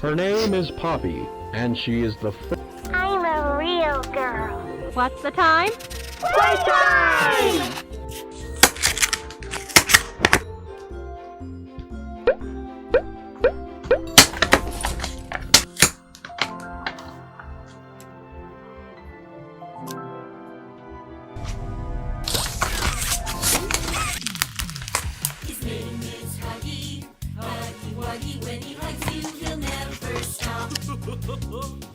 Her name is Poppy, and she is the I'm a real girl. What's the time? Playtime! His name is Huggy, Huggy Wuggy. When he hugs you, he'll never stop.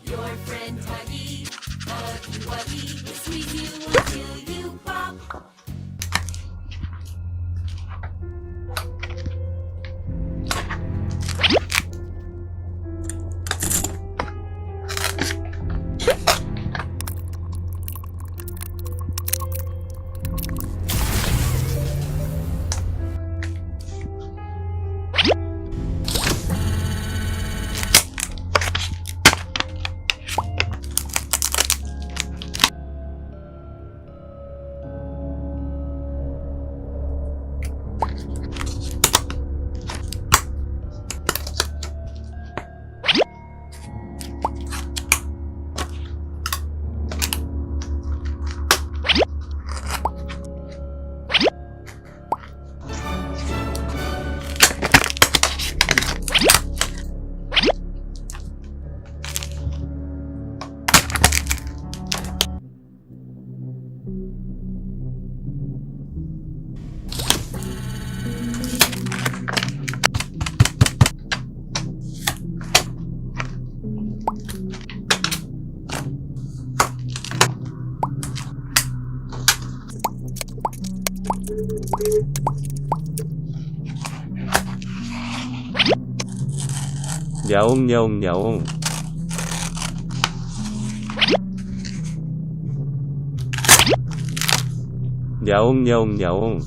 Your friend Huggy, Huggy Wuggy, will squeeze you until you pop. 야옹야옹야옹. 야옹야옹야옹.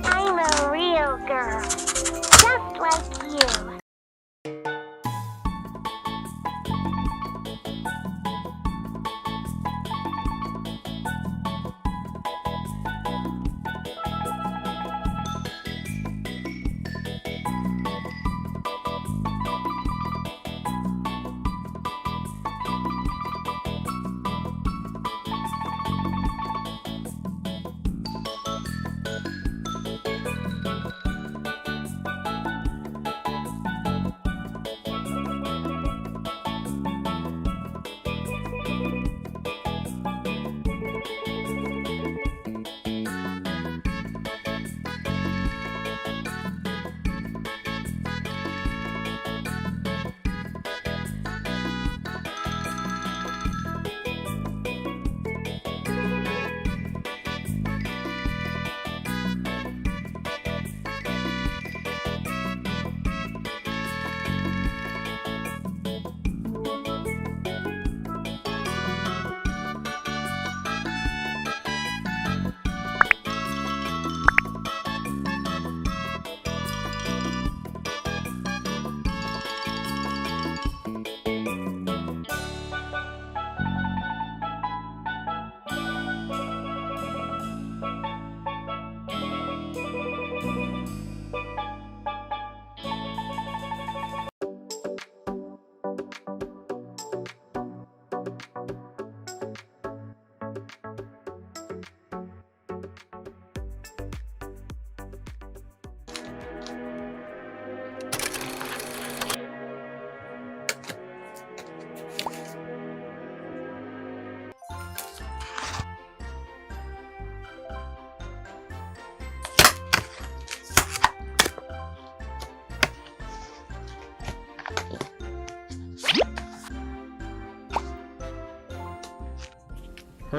I'm a real girl. Just like you.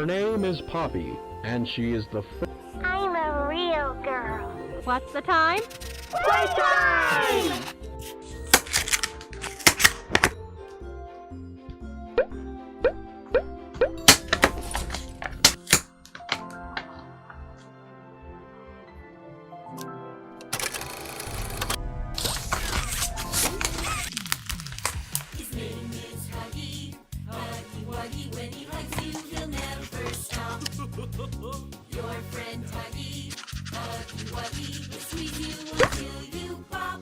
Her name is Poppy, and she is the I'm a real girl. What's the time? Playtime! His name is Huggy. Huggy Wuggy, when he hugs you, he'll never stop. Your friend Huggy. Huggy Wuggy, will squeeze you until you pop.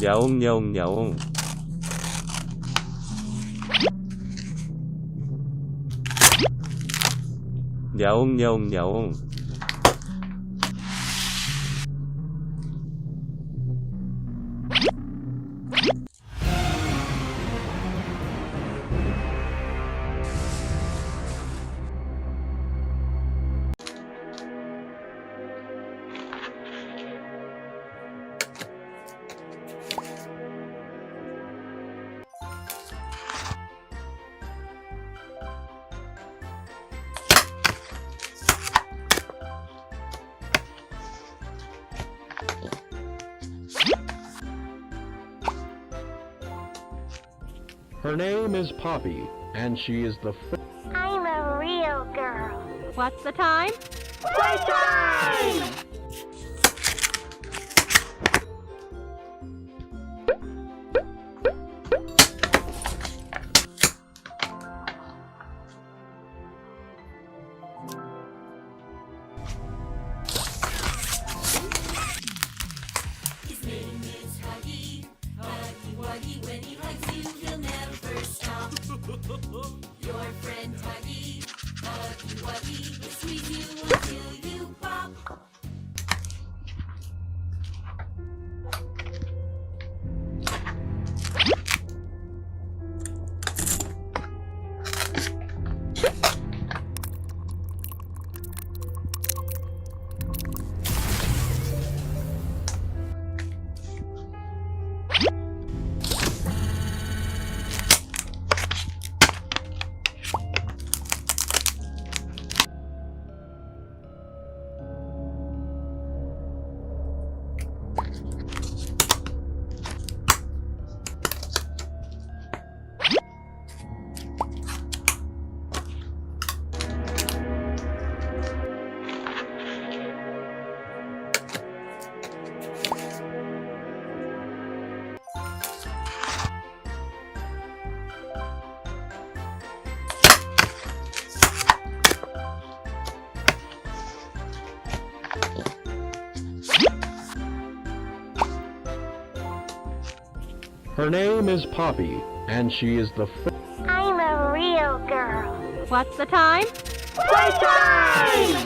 야옹야옹야옹. 야옹야옹야옹. Her name is Poppy, and she is the I'm a real girl. What's the time? Playtime! His name is Huggy. Huggy Wuggy, when he hugs you, he'll never stop. Your friend Huggy. Huggy Wuggy, will squeeze you until you pop. Her name is Poppy, and she is the I'm a real girl. What's the time? Playtime!